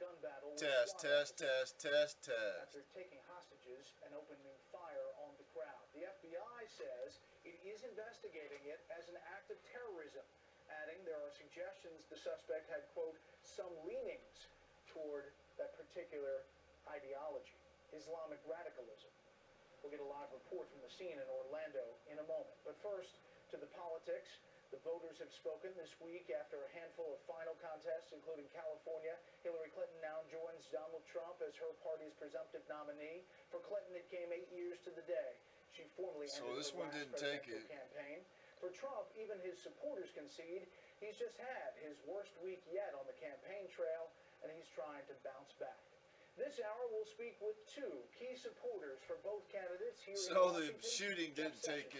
gun battle with Test, SWAT test, officers test, test, test. after taking hostages and opening fire on the crowd. The FBI says it is investigating it as an act of terrorism, adding there are suggestions the suspect had, quote, some leanings toward that particular ideology, Islamic radicalism. We'll get a live report from the scene in Orlando in a moment. But first, to the politics. The voters have spoken this week after a handful of final contests, including California. Hillary Clinton now joins Donald Trump as her party's presumptive nominee. For Clinton, it came 8 years to the day. She formally ended this her one last didn't take presidential it. campaign. For Trump, even his supporters concede he's just had his worst week yet on the campaign trail, and he's trying to bounce back. This hour, we'll speak with two key supporters for both candidates here in Washington. The shooting didn't take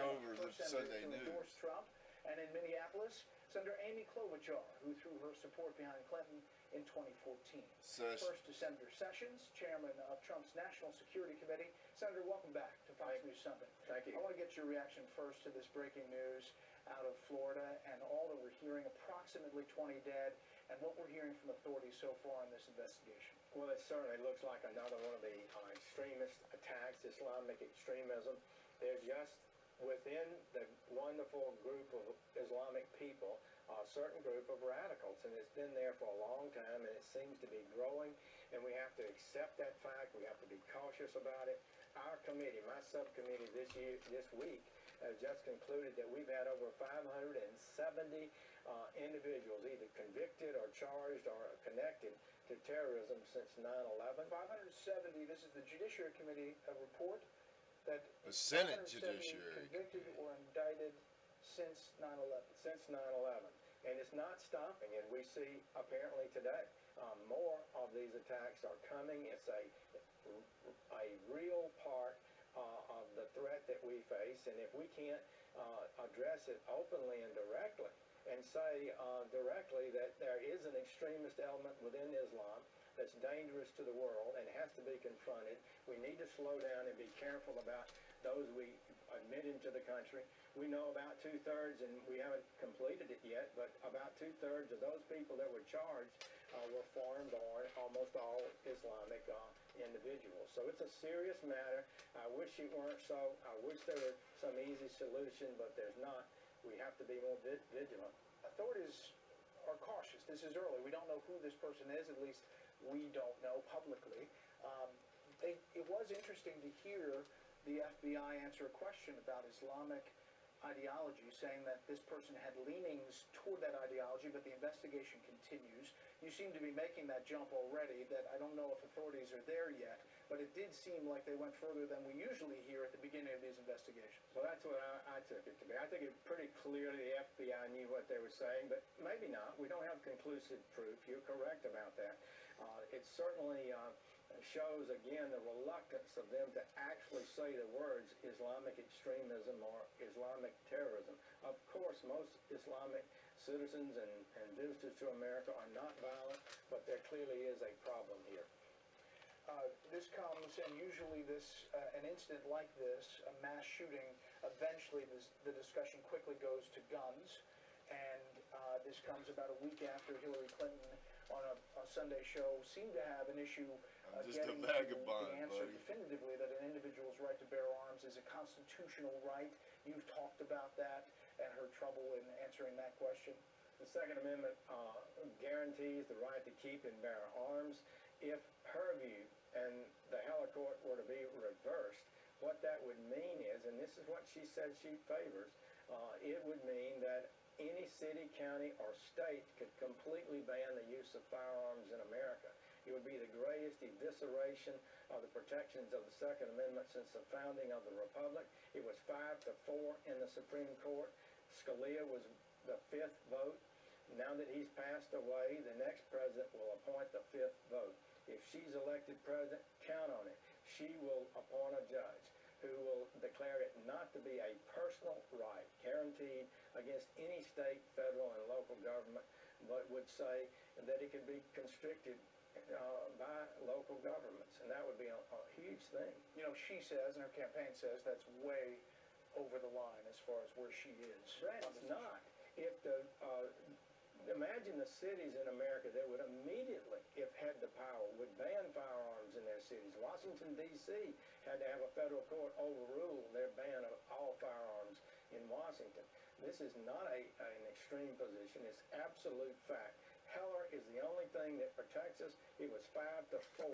over the Sunday news. Trump. And in Minneapolis, Senator Amy Klobuchar, who threw her support behind Clinton in 2014. First to Senator Sessions, chairman of Trump's National Security Committee. Senator, welcome back to Fox News Sunday. Thank you. I want to get your reaction first to this breaking news out of Florida and all that we're hearing, approximately 20 dead, and what we're hearing from authorities so far in this investigation. Well, it certainly looks like another one of the extremist attacks, Islamic extremism. They're just within the wonderful group of Islamic people, a certain group of radicals, and it's been there for a long time, and it seems to be growing, and we have to accept that fact. We have to be cautious about it. Our committee, my subcommittee this week, has just concluded that we've had over 570 individuals either convicted or charged or connected to terrorism since 9/11. 570, this is the Judiciary Committee report, that the Senate Judiciary convicted or indicted since 9/11. Since 9/11. And it's not stopping, and we see apparently today more of these attacks are coming. It's a real part of the threat that we face, and if we can't address it openly and directly and say directly that there is an extremist element within Islam that's dangerous to the world and has to be confronted, we need to slow down and be careful about those we admit into the country. We know about 2/3, and we haven't completed it yet, but about 2/3 of those people that were charged were foreign-born, almost all Islamic individuals. So it's a serious matter. I wish it weren't so. I wish there were some easy solution, but there's not. We have to be more vigilant. Authorities are cautious. This is early. We don't know who this person is, at least we don't know publicly. It was interesting to hear the FBI answer a question about Islamic ideology, saying that this person had leanings toward that ideology, but the investigation continues. You seem to be making that jump already, that I don't know if authorities are there yet, but it did seem like they went further than we usually hear at the beginning of these investigations. Well, that's what I took it to be. I think it pretty clearly the FBI knew what they were saying, but maybe not. We don't have conclusive proof. You're correct about that. It certainly shows, again, the reluctance of them to actually say the words Islamic extremism or Islamic terrorism. Of course, most Islamic citizens and visitors to America are not violent, but there clearly is a problem here. This comes, and usually an incident like this, a mass shooting, eventually the discussion quickly goes to guns. And this comes about a week after Hillary Clinton on a Sunday show seemed to have an issue getting the answer definitively that an individual's right to bear arms is a constitutional right. You've talked about that and her trouble in answering that question. The Second Amendment guarantees the right to keep and bear arms. If her view and the Heller Court were to be reversed, what that would mean is, and this is what she said she favors, it would mean that any city, county, or state could completely ban the use of firearms in America. It would be the greatest evisceration of the protections of the Second Amendment since the founding of the Republic. It was 5-4 in the Supreme Court. Scalia was the 5th vote. Now that he's passed away, the next president will appoint the 5th vote. If she's elected president, count on it. She will appoint a judge who will declare it not to be a personal right guaranteed against any state, federal, and local government, but would say that it could be constricted by local governments, and that would be a huge thing. You know, she says, and her campaign says, that's way over the line as far as where she is. That's not. If the imagine the cities in America that would immediately, if Washington, D.C. had to have a federal court overrule their ban of all firearms in Washington. This is not an extreme position. It's absolute fact. Heller is the only thing that protects us. It was 5-4,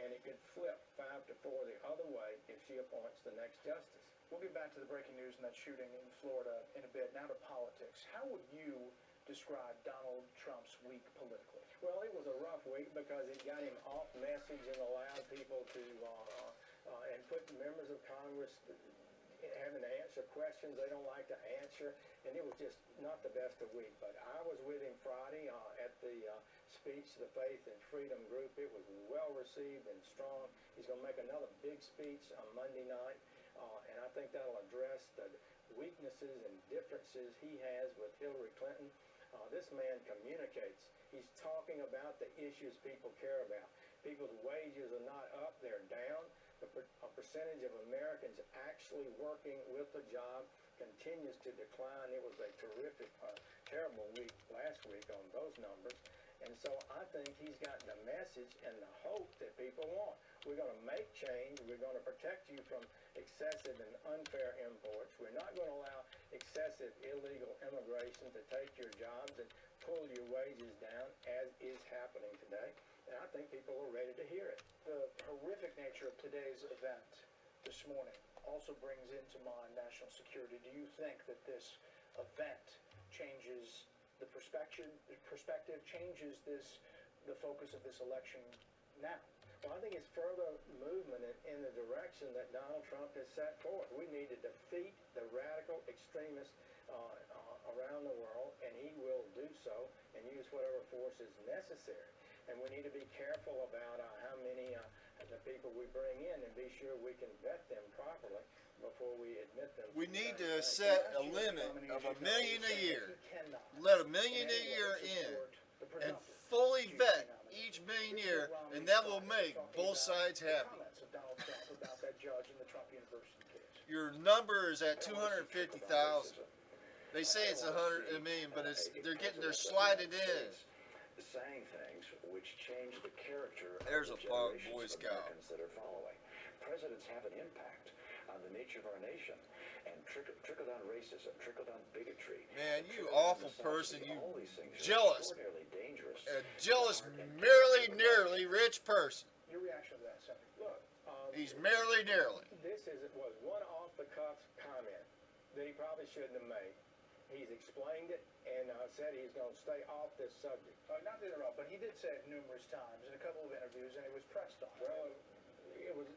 and it could flip 5-4 the other way if she appoints the next justice. We'll get back to the breaking news and that shooting in Florida in a bit. Now to politics. How would you describe Donald Trump's week politically? Well, it was a rough week because it got him off message and allowed people to and put members of Congress having to answer questions they don't like to answer, and it was just not the best of week. But I was with him Friday at the speech to the Faith and Freedom Group. It was well received and strong. He's going to make another big speech on Monday night, and I think that'll address the weaknesses and differences he has with Hillary Clinton. This man communicates. He's talking about the issues people care about. People's wages are not up, they're down. A percentage of Americans actually working with a job continues to decline. It was a terrific, terrible week last week on those numbers. And so I think he's got the message and the hope that people want. We're going to make change. We're going to protect you from excessive and unfair imports. We're not going to allow excessive illegal immigration to take your jobs and pull your wages down, as is happening today. And I think people are ready to hear it. The horrific nature of today's event this morning also brings into mind national security. Do you think that this event changes the perspective, changes the focus of this election now? Well, I think it's further movement in the direction that Donald Trump has set forth. We need to defeat the radical extremists around the world, and he will do so and use whatever force is necessary. And we need to be careful about how many the people we bring in and be sure we can vet them properly before we admit them. We need to set a limit of $1 million a year. Let $1 million a year in and fully vet each $1 million a year, and that will make both sides happy. Your number is at 250,000. They say it's 100 million, but they're slided in. Saying things which change the character There's of the a Boy generations of Scout. Americans that are following. Presidents have an impact on the nature of our nation, and trickle-down racism, trickle-down bigotry. Man, you trickle-down awful misogyny, person, you all these things are jealous, extraordinarily dangerous. a jealous, merely rich person. Your reaction to that, Senator? Look, He's merely. this was one off-the-cuff comment that he probably shouldn't have made. He's explained it and said he's going to stay off this subject. Not to interrupt, but he did say it numerous times in a couple of interviews, and he was pressed on it. Well,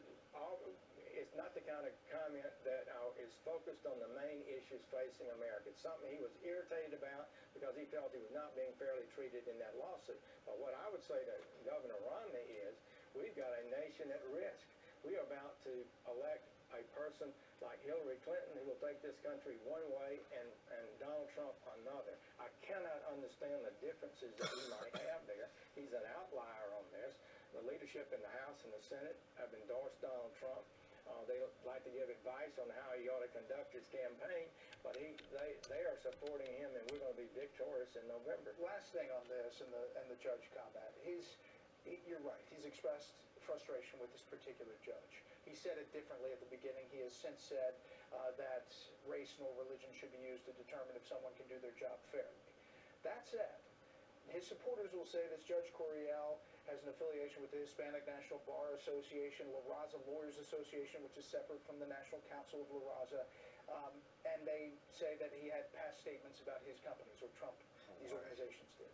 it's not the kind of comment that is focused on the main issues facing America. It's something he was irritated about because he felt he was not being fairly treated in that lawsuit. But what I would say to Governor Romney is, we've got a nation at risk. We are about to elect a person like Hillary Clinton who will take this country one way and Donald Trump another. I cannot understand the differences that we might have there. He's an outlier on this. The leadership in the House and the Senate have endorsed Donald Trump. They like to give advice on how he ought to conduct his campaign, but they are supporting him, and we're going to be victorious in November. Last thing on this and the judge comment. You're right. He's expressed frustration with this particular judge. He said it differently at the beginning. He has since said that race nor religion should be used to determine if someone can do their job fairly. That said, his supporters will say this Judge Coriel has an affiliation with the Hispanic National Bar Association, La Raza Lawyers Association, which is separate from the National Council of La Raza, and they say that he had past statements about his companies, or Trump, these organizations did.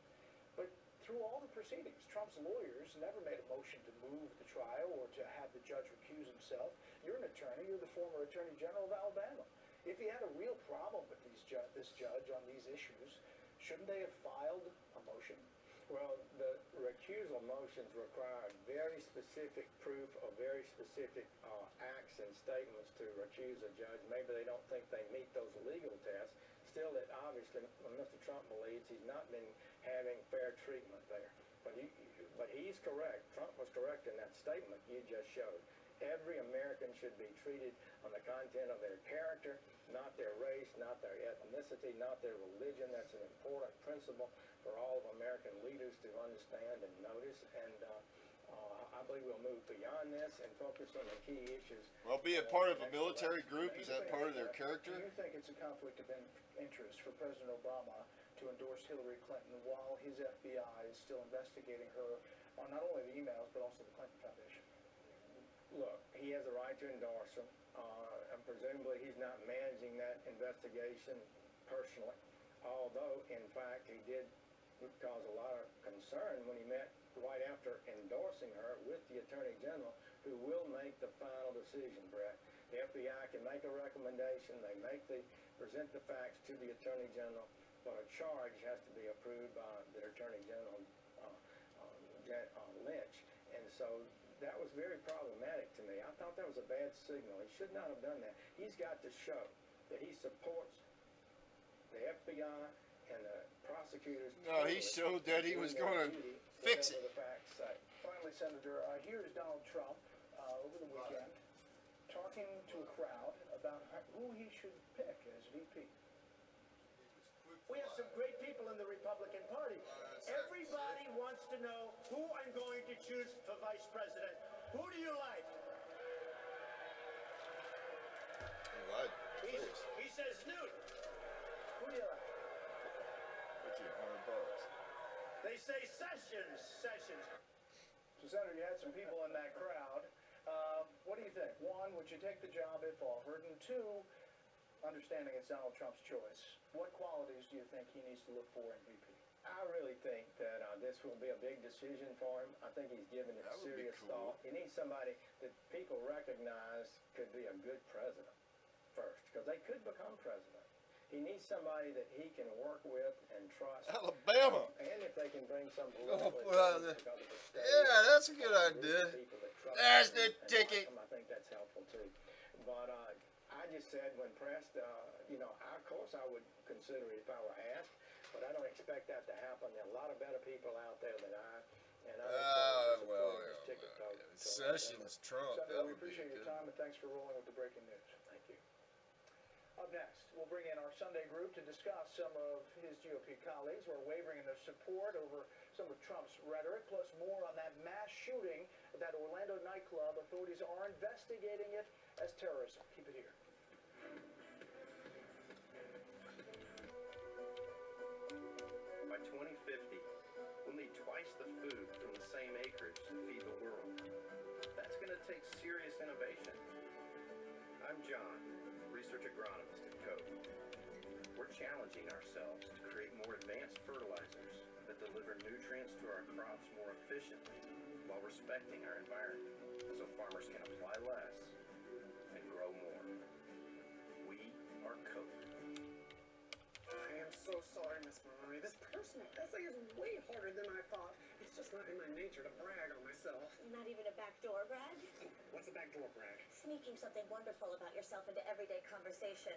But through all the proceedings, Trump's lawyers never made a motion to move the trial or to have the judge recuse himself. You're an attorney. You're the former Attorney General of Alabama. If he had a real problem with this judge on these issues, shouldn't they have filed a motion? Well, the recusal motions require very specific proof of very specific acts and statements to recuse a judge. Maybe they don't think they meet those legal tests. Still, it obviously, Mr. Trump believes he's not been having fair treatment there. But he's correct. Trump was correct in that statement you just showed. Every American should be treated on the content of their character, not their race, not their ethnicity, not their religion. That's an important principle for all of American leaders to understand and notice. And I believe we'll move beyond this and focus on the key issues. Well, be a part of a military group, is that part of their character? Do you think it's a conflict of interest for President Obama to endorse Hillary Clinton while his FBI is still investigating her on not only the emails, but also the Clinton Foundation? Look, he has a right to endorse them, and presumably he's not managing that investigation personally, although, in fact, he did cause a lot of concern when he met right after endorsing her with the Attorney General, who will make the final decision, Brett. The FBI can make a recommendation, they present the facts to the Attorney General, but a charge has to be approved by the Attorney General, Lynch. And so that was very problematic to me. I thought that was a bad signal. He should not have done that. He's got to show that he supports the FBI and the prosecutors. No, he showed that he was going to fix it. The facts say. Finally, Senator, here's Donald Trump over the weekend talking to a crowd about who he should pick as VP. We have some great people in the Republican Party. Everybody wants to know who I'm going to choose for vice president. Who do you like? He says Newt. Who do you like? What's your $100? They say Sessions. So, Senator, you had some people in that crowd. What do you think? One, would you take the job if offered? And two, understanding it's Donald Trump's choice, what qualities do you think he needs to look for in VP? I really think that this will be a big decision for him. I think he's given it serious thought. He needs somebody that people recognize could be a good president first, because they could become president. He needs somebody that he can work with and trust. Alabama. And if they can bring some political yeah, that's a good idea. There's the ticket. I think that's helpful too. But I just said when pressed, of course I would consider it if I were asked, but I don't expect that to happen. There are a lot of better people out there than I. And Sessions, Trump. Senator, we appreciate your time and thanks for rolling with the breaking news. Thank you. Up next, we'll bring in our Sunday group to discuss some of his GOP colleagues who are wavering in their support over some of Trump's rhetoric, plus more on that mass shooting at that Orlando nightclub. Authorities are investigating it as terrorism. Keep it here. By 2050, we'll need twice the food from the same acreage to feed the world. That's going to take serious innovation. I'm John, research agronomist at Coke. We're challenging ourselves to create more advanced fertilizers that deliver nutrients to our crops more efficiently while respecting our environment, so farmers can apply less and grow more. We are Coke. I am so sorry, Miss Maloney. This personal essay is way harder than I thought. It's just not in my nature to brag on myself. Not even a backdoor brag? What's a backdoor brag? Sneaking something wonderful about yourself into everyday conversation.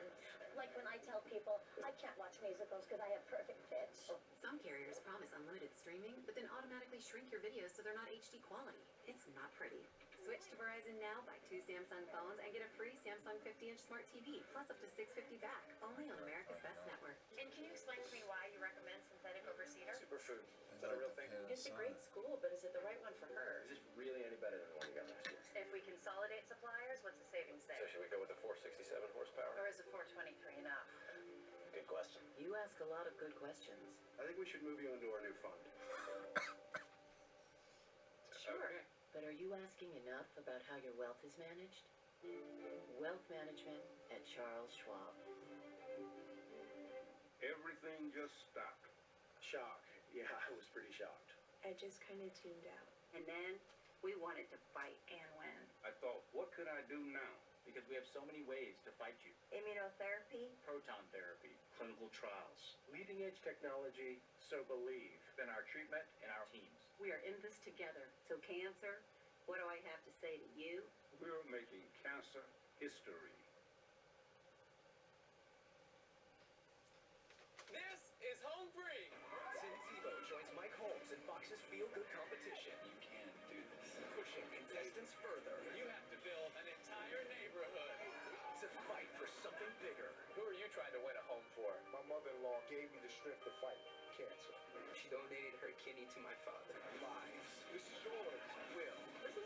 Like when I tell people I can't watch musicals because I have perfect pitch. Some carriers promise unlimited streaming, but then automatically shrink your videos so they're not HD quality. It's not pretty. Switch to Verizon now, buy 2 Samsung phones, and get a free Samsung 50-inch smart TV, plus up to $650 back, only on America's Best Network. And can you explain to me why you recommend synthetic over cedar? Superfood. Is that a real thing? It's a great school, but is it the right one for her? Is this really any better than the one you got last year? If we consolidate suppliers, what's the savings So there? should we go with the 467 horsepower? Or is a 423 enough? Good question. You ask a lot of good questions. I think we should move you into our new fund. Sure. But are you asking enough about how your wealth is managed? Wealth management at Charles Schwab. Everything just stopped. Shock. Yeah, I was pretty shocked. I just kind of tuned out. And then we wanted to fight and win. I thought, what could I do now? Because we have so many ways to fight you. Immunotherapy? Proton therapy, clinical trials. Leading edge technology, so believe in our treatment and our teams. We are in this together. So cancer, what do I have to say to you? We're making cancer history. This is Home Free. Tim Tebow joins Mike Holmes in Fox's Feel Good competition. You can do this. Pushing contestants further. You have to build an entire neighborhood. To fight for something bigger. Who are you trying to win a home for? My mother-in-law gave me the strength to fight cancer. She donated her kidney to my father. Lives. This is yours. Will. This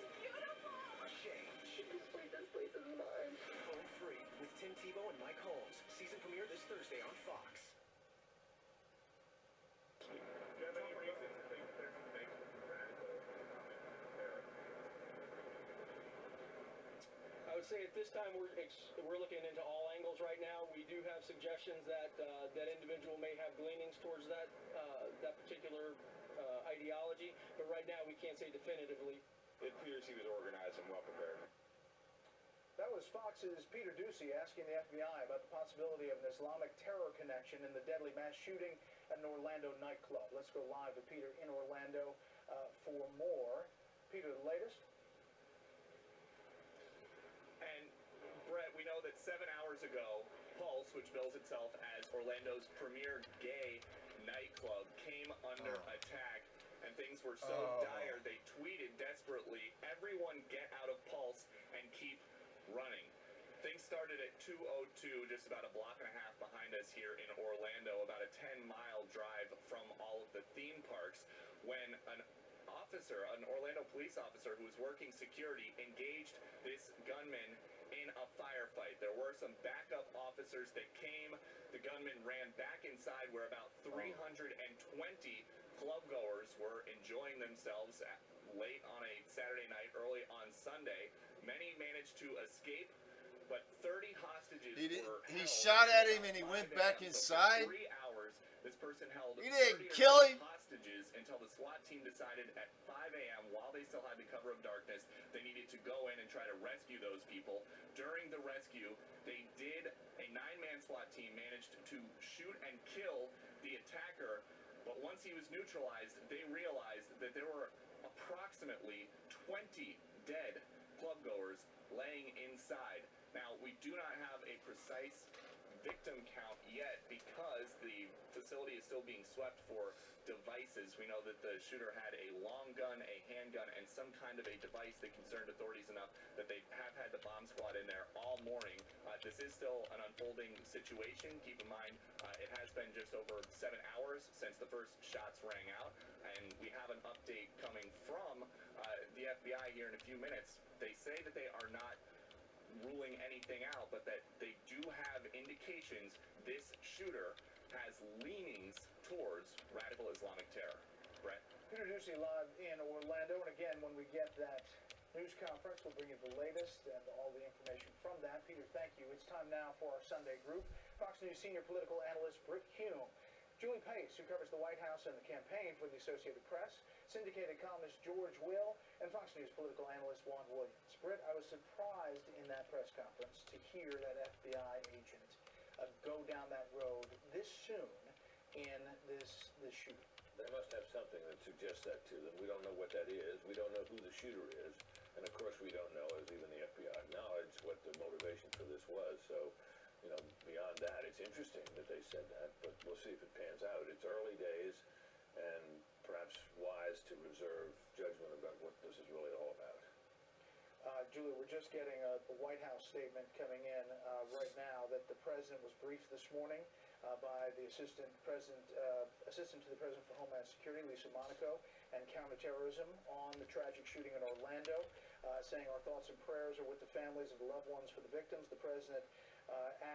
Tebow and Mike Holmes. Season premiere this Thursday on Fox. Do you have any reason to think there's a link with radical Islamic terror? I would say at this time we're looking into all angles right now. We do have suggestions that that individual may have leanings towards that particular ideology, but right now we can't say definitively. It appears he was organized and well prepared. That was Fox's Peter Doocy asking the FBI about the possibility of an Islamic terror connection in the deadly mass shooting at an Orlando nightclub. Let's go live to Peter in Orlando for more. Peter, the latest? And Brett, we know that 7 hours ago, Pulse, which bills itself as Orlando's premier gay nightclub, came under attack, and things were so dire they tweeted desperately, "Everyone get out of Pulse and keep running." Things started at 2:02, just about a block and a half behind us here in Orlando, about a 10-mile drive from all of the theme parks, when an Orlando police officer who was working security, engaged this gunman in a firefight. There were some backup officers that came. The gunman ran back inside where about 320 clubgoers were enjoying themselves late on a Saturday night, early on Sunday. Many managed to escape, but 30 hostages were held. He shot at him and he went back inside? So for 3 hours, this person held He didn't 30 or kill 40 him? hostages until the SWAT team decided at 5 a.m., while they still had the cover of darkness, they needed to go in and try to rescue those people. During the rescue, a 9-man SWAT team managed to shoot and kill the attacker, but once he was neutralized, they realized that there were approximately 20 dead clubgoers laying inside. Now, we do not have a precise victim count yet because the facility is still being swept for devices. We know that the shooter had a long gun, a handgun, and some kind of a device that concerned authorities enough that they have had the bomb squad in there all morning. This is still an unfolding situation. Keep in mind, it has been just over 7 hours since the first shots rang out, and we have an update coming from the FBI here in a few minutes. They say that they are not ruling anything out, but that they do have indications this shooter has leanings towards radical Islamic terror. Brett? Peter Doocy live in Orlando, and again, when we get that news conference, we'll bring you the latest and all the information from that. Peter, thank you. It's time now for our Sunday group. Fox News senior political analyst Britt Hume, Julie Pace, who covers the White House and the campaign for the Associated Press, syndicated columnist George Will, and Fox News political analyst Juan Williams. Britt, I was surprised in that press conference to hear that FBI agent go down that road this soon in this shooting. They must have something that suggests that to them. We don't know what that is. We don't know who the shooter is. And of course we don't know, as even the FBI acknowledged, what the motivation for this was. So, you know, beyond that, it's interesting that they said that, but we'll see if it pans out. It's early days, and perhaps wise to reserve judgment about what this is really all about. Julie, we're just getting the White House statement coming in right now that the president was briefed this morning by the assistant to the president for Homeland Security, Lisa Monaco, and counterterrorism on the tragic shooting in Orlando, saying our thoughts and prayers are with the families of the loved ones for the victims. The president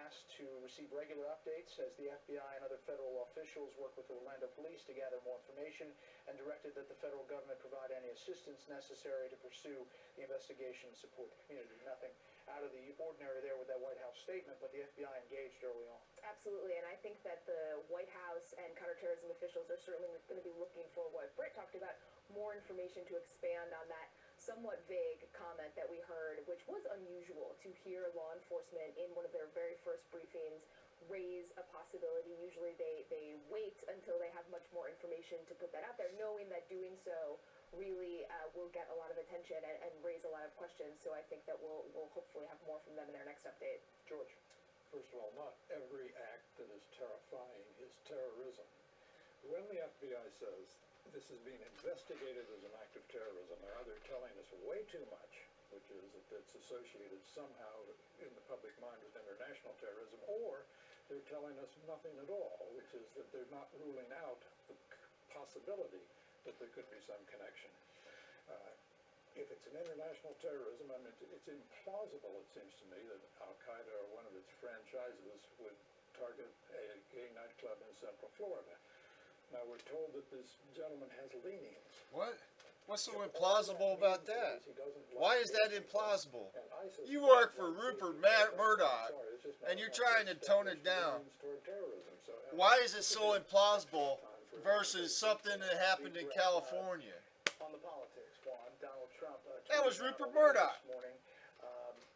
asked to receive regular updates as the FBI and other federal officials work with the Orlando police to gather more information, and directed that the federal government provide any assistance necessary to pursue the investigation and support the community. Nothing out of the ordinary there with that White House statement, but the FBI engaged early on. Absolutely, and I think that the White House and counterterrorism officials are certainly going to be looking for what Britt talked about, more information to expand on that somewhat vague comment that we heard, which was unusual to hear law enforcement in one of their very first briefings raise a possibility. Usually they wait until they have much more information to put that out there, knowing that doing so really will get a lot of attention and raise a lot of questions. So I think that we'll hopefully have more from them in their next update. George? First of all, not every act that is terrifying is terrorism. When the FBI says this is being investigated as an act of terrorism, they're either telling us way too much, which is that it's associated somehow in the public mind with international terrorism, or they're telling us nothing at all, which is that they're not ruling out the possibility that there could be some connection. if it's an international terrorism, I mean, it's implausible, it seems to me, that Al-Qaeda or one of its franchises would target a gay nightclub in Central Florida. Now, we're told that this gentleman has leanings. What? What's so implausible about that? Why is that implausible? You work for Rupert Murdoch, and you're trying to tone it down. Why is it so implausible versus something that happened in California? On the politics, Juan, Donald Trump. That was Rupert Murdoch.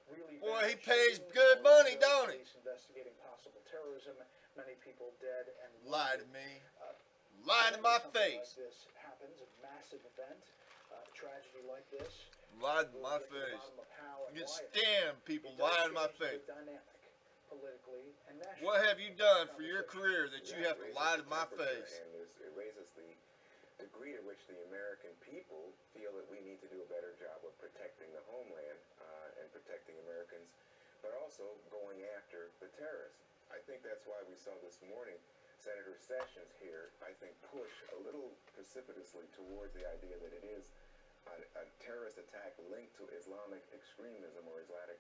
Really boy, he pays good money, don't he? Investigating possible terrorism, many people dead and lie to me. Lie to my face. Like this happens, a massive event, tragedy like this. Lie to my face. You can stand people lying to my face. Dynamic, politically and nationally. What have you done for your career that you have to lie to my face? And it raises the degree to which the American people feel that we need to do a better job of protecting the homeland and protecting Americans, but also going after the terrorists. I think that's why we saw this morning Senator Sessions here, I think, push a little precipitously towards the idea that it is a terrorist attack linked to Islamic extremism or Islamic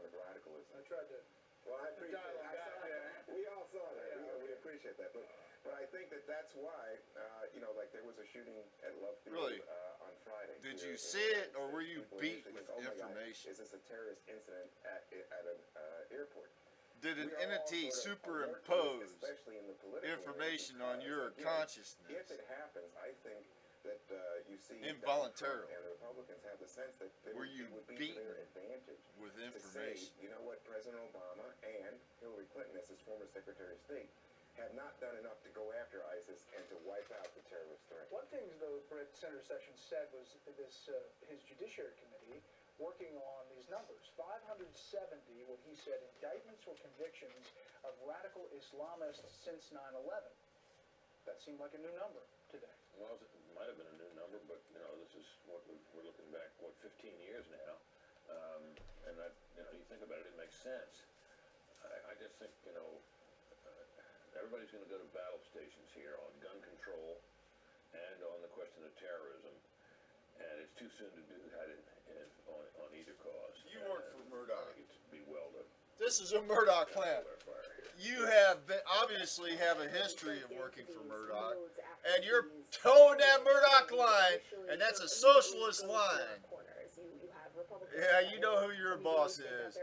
radicalism. I tried to. Well, I appreciate it. We all saw that. We appreciate that. But I think that that's why, like there was a shooting at Love Field Really? On Friday. Did you see it, or were you beat with information? Is this a terrorist incident at an airport? Did an entity superimpose information on your consciousness? If it happens, I think that you see involuntarily, and the Republicans have the sense that it would be to their advantage with to information. say, you know what, President Obama and Hillary Clinton, as his former Secretary of State, have not done enough to go after ISIS and to wipe out the terrorist threat. One thing, though, Brett, Senator Sessions said was this: his Judiciary Committee working on these numbers. 570, what he said, indictments or convictions of radical Islamists since 9/11. That seemed like a new number today. Well, it might have been a new number, but this is what we're looking back 15 years now, and that you think about it, it makes sense. I just think everybody's going to go to battle stations here on gun control and on the question of terrorism, and it's too soon to do that on either cause. You work for Murdoch. I think it'd be well to. This is a Murdoch plan. You have obviously have a history of working for Murdoch, and you're towing that Murdoch line, and that's a socialist line. Yeah, you know who your boss is.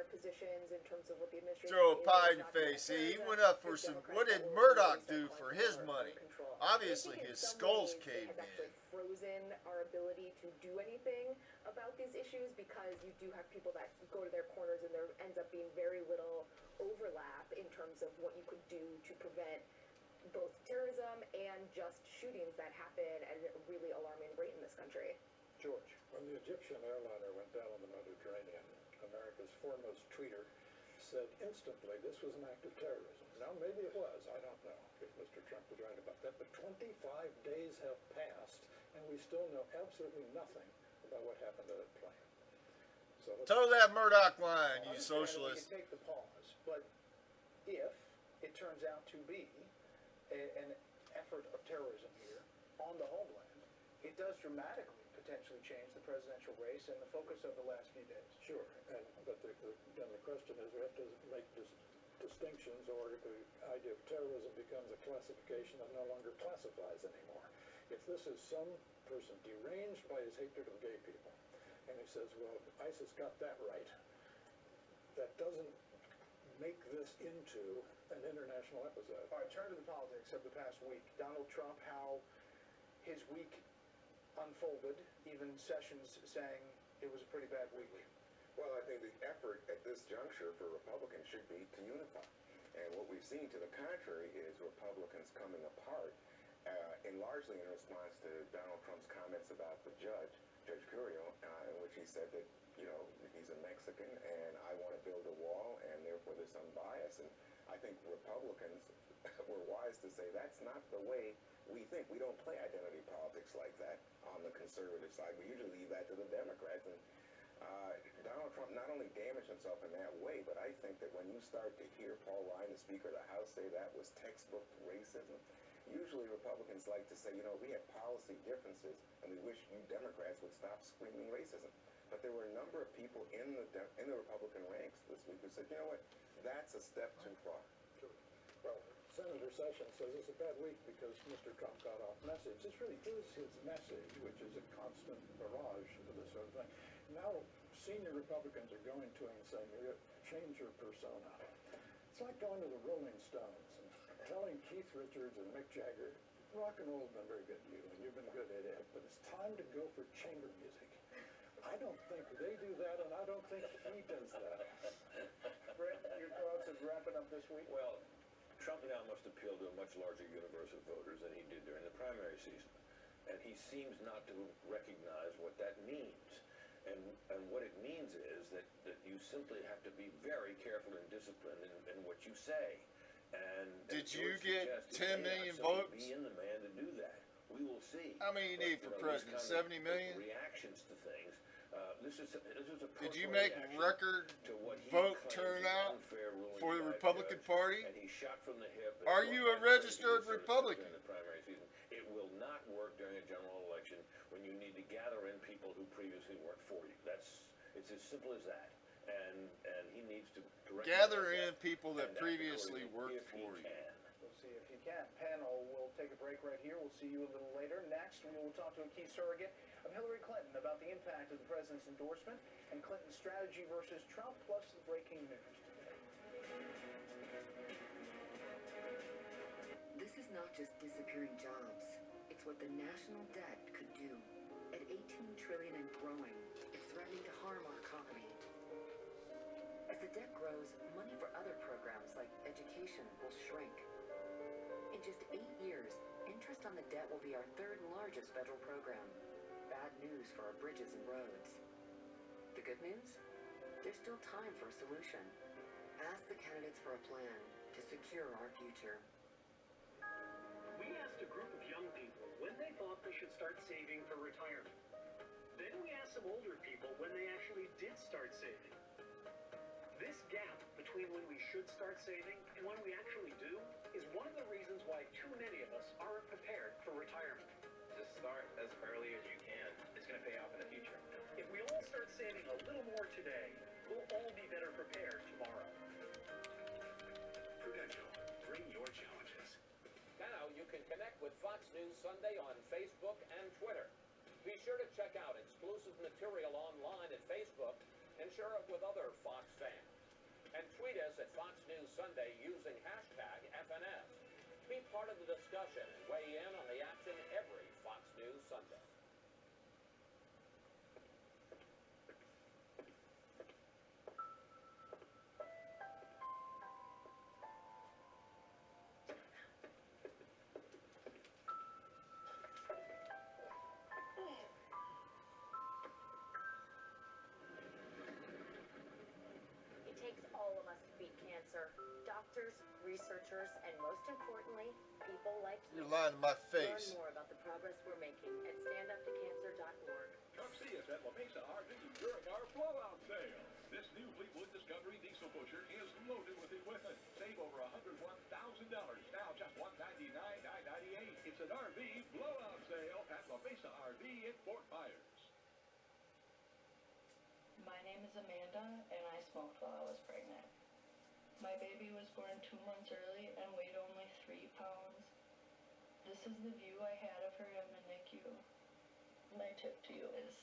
Throw a pie in your face. See, he went up for some. What did Murdoch do for his money? Obviously, his skull's caved in. Frozen our ability to do anything about these issues because you do have people that go to their corners and there ends up being very little overlap in terms of what you could do to prevent both terrorism and just shootings that happen at a really alarming rate in this country. George. When the Egyptian airliner went down in the Mediterranean, America's foremost tweeter said instantly this was an act of terrorism. Now, maybe it was. I don't know if Mr. Trump was right about that. But 25 days have passed, and we still know absolutely nothing about what happened to that plane. So tow that Murdoch line, you socialist. We can take the pause, but if it turns out to be an effort of terrorism here on the homeland, it does dramatically potentially change the presidential race and the focus of the last few days. Sure, but then the question is we have to make distinctions, or the idea of terrorism becomes a classification that no longer classifies anymore. If this is some person deranged by his hatred of gay people, and he says, well, ISIS got that right, that doesn't make this into an international episode. All right, turn to the politics of the past week. Donald Trump, how his week unfolded, even Sessions saying it was a pretty bad week. Well, I think the effort at this juncture for Republicans should be to unify. And what we've seen to the contrary is Republicans coming apart, and largely in response to Donald Trump's comments about the Judge Curio, in which he said that, he's a Mexican and I want to build a wall and therefore there's some bias. And I think Republicans were wise to say that's not the way we think. We don't play identity politics like that on the conservative side. We usually leave that to the Democrats. And Donald Trump not only damaged himself in that way, but I think that when you start to hear Paul Ryan, the Speaker of the House, say that was textbook racism, usually Republicans like to say, we have policy differences, and we wish you Democrats Republicans would stop screaming racism. But there were a number of people in the Republican ranks this week who said, you know what, that's a step too far. Well, Senator Sessions says it's a bad week because Mr. Trump got off message. This really is his message, which is a constant barrage of this sort of thing. Now, senior Republicans are going to him and saying, change your persona. It's like going to the Rolling Stones and telling Keith Richards and Mick Jagger, rock and roll's been very good to you, and you've been good at it, but it's time to go for chamber music. I don't think they do that, and I don't think he does that. Brett, your thoughts as wrapping up this week? Well, Trump now must appeal to a much larger universe of voters than he did during the primary season. And he seems not to recognize what that means. And what it means is that you simply have to be very careful and disciplined in what you say. And did you get 10 million votes? Be in the man to do that. We will see. How many you need for president? 70 million? Reactions to things. This is a did you make record vote turnout for the Republican Party? And he shot from the hip. Are you a registered Republican? In the primary season, it will not work during a general election when you need to gather in people who previously weren't for you. It's as simple as that. And he needs to gather in people that previously worked for you. We'll see if you can. Panel, we'll take a break right here. We'll see you a little later. Next, we will talk to a key surrogate of Hillary Clinton about the impact of the president's endorsement and Clinton's strategy versus Trump, plus the breaking news today. This is not just disappearing jobs. It's what the national debt could do. At $18 trillion and growing, it's threatening to harm our economy. As the debt grows, money for other programs like education will shrink. In just 8 years, interest on the debt will be our third largest federal program. Bad news for our bridges and roads. The good news? There's still time for a solution. Ask the candidates for a plan to secure our future. We asked a group of young people when they thought they should start saving for retirement. Then we asked some older people when they actually did start saving. This gap between when we should start saving and when we actually do is one of the reasons why too many of us aren't prepared for retirement. Just start as early as you can. It's going to pay off in the future. If we all start saving a little more today, we'll all be better prepared tomorrow. Prudential, bring your challenges. Now you can connect with Fox News Sunday on Facebook and Twitter. Be sure to check out exclusive material online at Facebook and share it with other Fox fans. And tweet us at Fox News Sunday using hashtag FNS. Be part of the discussion and weigh in on the action every Fox News Sunday. Doctors, researchers, and most importantly, people like you. You're lying to my face. Learn more about the progress we're making at standuptocancer.org. Come see us at La Mesa RV during our blowout sale. This new Fleetwood Discovery diesel pusher is loaded with equipment. Save over $101,000. Now just $199,998. It's an RV blowout sale at La Mesa RV in Fort Myers. My name is Amanda, and I smoked while I was pregnant. My baby was born 2 months early and weighed only 3 pounds. This is the view I had of her in the NICU. My tip to you is,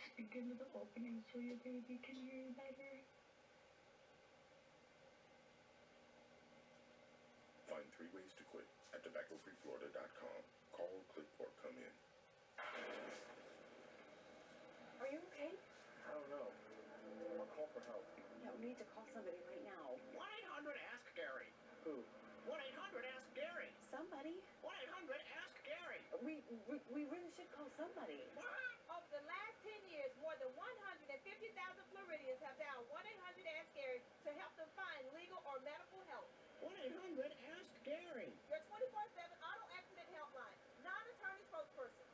speak into the opening so your baby can hear you better. Find 3 ways to quit at tobaccofreeflorida.com. Call, click, or come in. Are you okay? I don't know. I'll call for help. Yeah, we need to call somebody right now. 1-800-ASK-GARY. Who? 1-800-ASK-GARY. Somebody. 1-800-ASK-GARY. We really should call somebody. Over the last 10 years, more than 150,000 Floridians have dialed 1-800-ASK-GARY to help them find legal or medical help. 1-800-ASK-GARY. Your 24/7 auto accident helpline. Non-attorney spokesperson.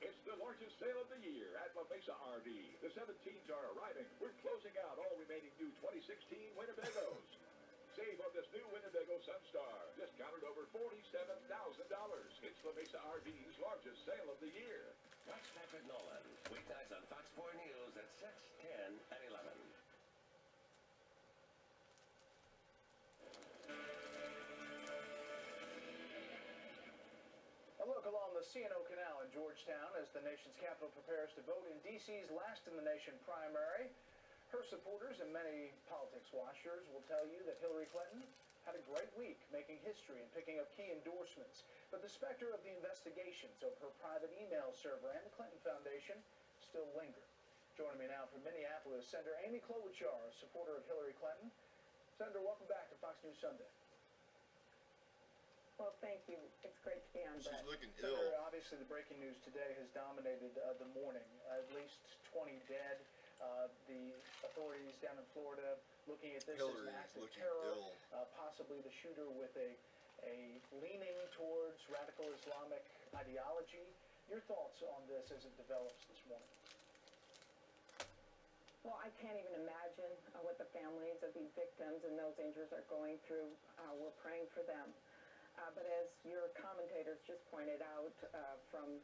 It's the largest sale of the year at La Mesa RV. The 17s are arriving. We're closing out all remaining new 2016 Winnebagos. Save on this new Winnebago Sunstar, discounted over $47,000. It's the Mesa RV's largest sale of the year. Watch Patrick Nolan, weeknights on Fox 4 News at 6, 10, and 11. A look along the C&O Canal in Georgetown as the nation's capital prepares to vote in D.C.'s last-in-the-nation primary. Her supporters and many politics watchers will tell you that Hillary Clinton had a great week making history and picking up key endorsements. But the specter of the investigations of her private email server and the Clinton Foundation still linger. Joining me now from Minneapolis, Senator Amy Klobuchar, a supporter of Hillary Clinton. Senator, welcome back to Fox News Sunday. Well, thank you. It's great to be on. She's looking Senator, ill. obviously the breaking news today has dominated the morning. At least 20 dead. The authorities down in Florida looking at this Hillary as an act is of looking terror. ill. Possibly the shooter with a leaning towards radical Islamic ideology. Your thoughts on this as it develops this morning? Well, I can't even imagine what the families of these victims and those injured are going through. We're praying for them. But as your commentators just pointed out, from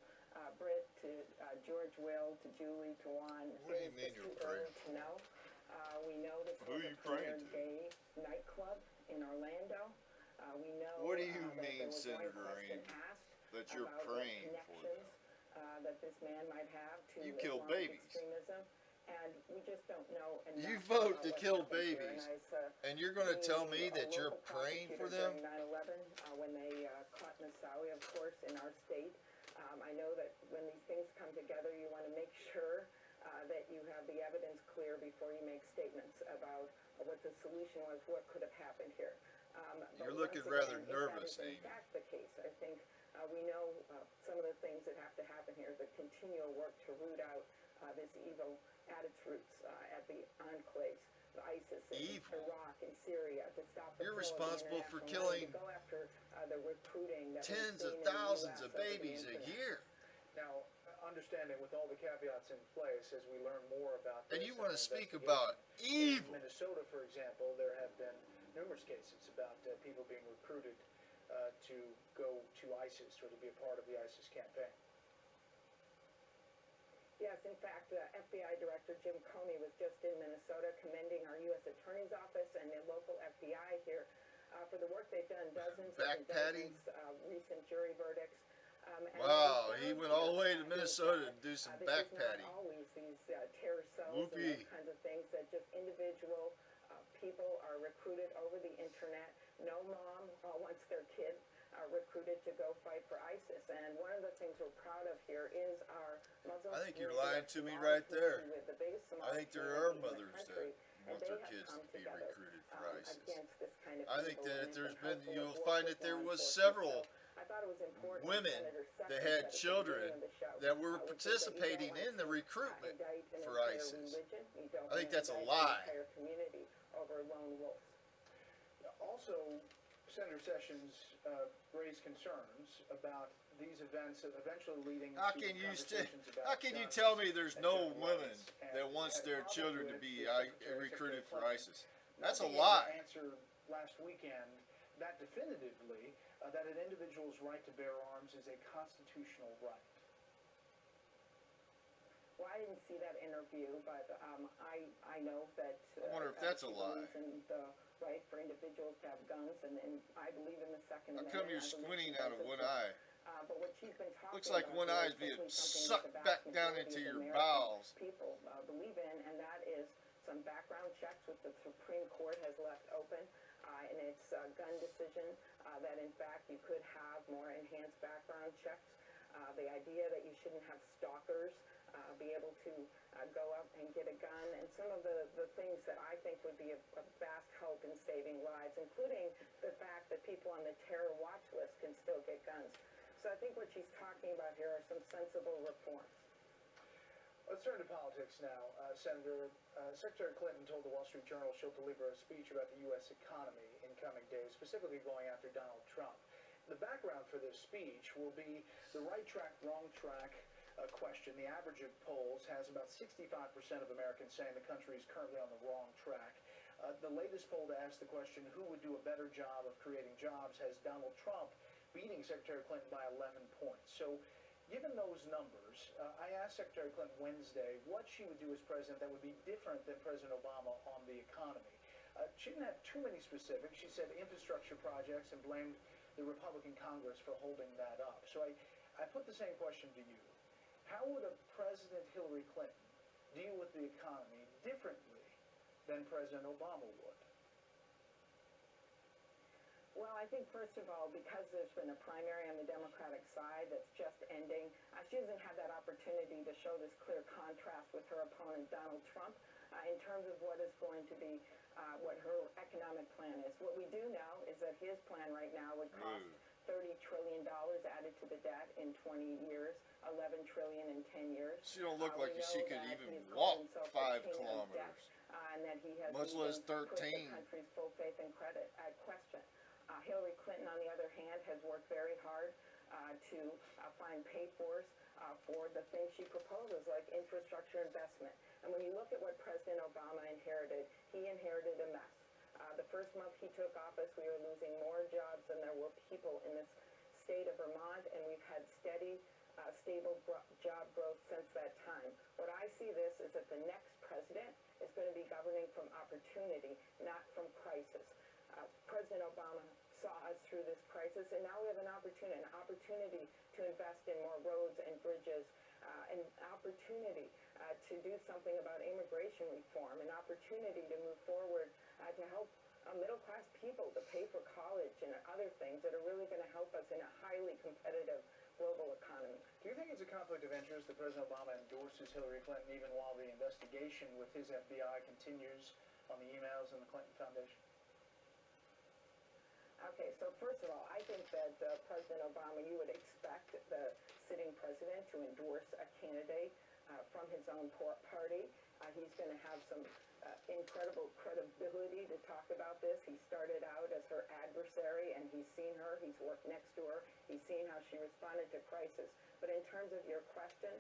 Britt to George Will to Julie to Juan, What do you mean you're praying to know. We know this Who was are you a praying premier gay nightclub in Orlando. We know What do you that mean, there was one Senator question Amy, asked that you're about praying the for connections that this man might have to You kill Islamic babies. extremism. And we just don't know enough. You vote about to what kill happened here. babies, And and you're going to tell me that you're local praying for prosecutor them? During 9/11, when they caught Moussaoui, of course, in our state. I know that when these things come together, you want to make sure that you have the evidence clear before you make statements about what the solution was, what could have happened here. You're But looking once rather again, nervous, if that is Amy. in fact the case, I think we know some of the things that have to happen here, the continual work to root out this evil at its roots, at the enclaves, the ISIS in Iraq and Syria, to stop the You're flow of the responsible for international money, killing to go after the recruiting that we've tens of seen in the thousands US of over the babies a internet. year. Now, understanding with all the caveats in place as we learn more about this. And you want to and speak investigation. about In evil. Minnesota, for example, there have been numerous cases about people being recruited to go to ISIS or to be a part of the ISIS campaign. Yes, in fact, FBI Director Jim Comey was just in Minnesota commending our U.S. Attorney's Office and the local FBI here for the work they've done, dozens of Backpatting? indictments, recent jury verdicts. And Wow, they he found went all the way to that Minnesota to do some this is backpatting. not always these terror cells Whoopee. and those kinds of things, that just individual people are recruited over the internet. No mom wants their kid recruited to go fight for ISIS. And one of the things we're proud of here is our Muslim I think you're community, lying to me Somali right there. community, with the biggest I Somali think there are community in the mothers that country, and want they their have kids come to be together, recruited for ISIS. against this kind of I think evil, that and there's it's been, helpful you'll to find work that with there law was enforcement. several So I thought it was important women Senator that Sessions had at the children beginning of the show, that were was that you participating don't in the want to, recruitment indict an for entire ISIS. religion. You don't I think want to that's a indict lie. an entire community over lone wolves. Also, Senator Sessions raised concerns about these events eventually leading How to can you conversations about how can you guns tell me there's and no gun woman rights, and that wants had their problems children to with be Secretary recruited for Clinton ISIS? That's a not being able lie. to answer last weekend that definitively that an individual's right to bear arms is a constitutional right. Well, I didn't see that interview, but I know that I wonder if that's a she lie. believes in the right for individuals to have guns, and I believe in the Second How Amendment. come you're I believe squinting she out of does one as well. eye? But what she's been talking Looks like about one here eye is is being simply something sucked that the back vast down majority into of your American bowels. people believe in, and that is some background checks which the Supreme Court has left open in its gun decision, that in fact you could have more enhanced background checks. The idea that you shouldn't have stalkers be able to go up and get a gun, and some of the things that I think would be a vast help in saving lives, including the fact that people on the terror watch list can still get guns. So I think what she's talking about here are some sensible reforms. Let's turn to politics now. Senator, Secretary Clinton told the Wall Street Journal she'll deliver a speech about the U.S. economy in coming days, specifically going after Donald Trump. The background for this speech will be the right track, wrong track question. The average of polls has about 65% of Americans saying the country is currently on the wrong track. The latest poll to ask the question, who would do a better job of creating jobs, has Donald Trump beating Secretary Clinton by 11 points. So given those numbers, I asked Secretary Clinton Wednesday what she would do as president that would be different than President Obama on the economy. She didn't have too many specifics. She said infrastructure projects and blamed the Republican Congress for holding that up. So I put the same question to you. How would a President Hillary Clinton deal with the economy differently than President Obama would? Well, I think, first of all, because there's been a primary on the Democratic side that's just ending, she doesn't have that opportunity to show this clear contrast with her opponent, Donald Trump, in terms of what is going to be, what her economic plan is. What we do know is that his plan right now would cost $30 trillion added to the debt in 20 years, $11 trillion in 10 years. She don't look like she could even walk 5 kilometers. And that he has much less 13. Put the country's full faith and credit at question. Hillary Clinton, on the other hand, has worked very hard to find pay-fors for the things she proposes, like infrastructure investment. And when you look at what President Obama inherited, he inherited a mess. The first month he took office, we were losing more jobs than there were people in this state of Vermont, and we've had steady, stable job growth since that time. What I see this is that the next president is going to be governing from opportunity, not from crisis. President Obama saw us through this crisis, and now we have an opportunity to invest in more roads and bridges, an opportunity to do something about immigration reform, an opportunity to move forward to help middle-class people to pay for college and other things that are really going to help us in a highly competitive global economy. Do you think it's a conflict of interest that President Obama endorses Hillary Clinton even while the investigation with his FBI continues on the emails in the Clinton Foundation? Okay, so first of all, I think that President Obama, you would expect the sitting president to endorse a candidate from his own party. He's going to have some incredible credibility to talk about this. He started out as her adversary, and he's seen her. He's worked next to her. He's seen how she responded to crisis. But in terms of your question,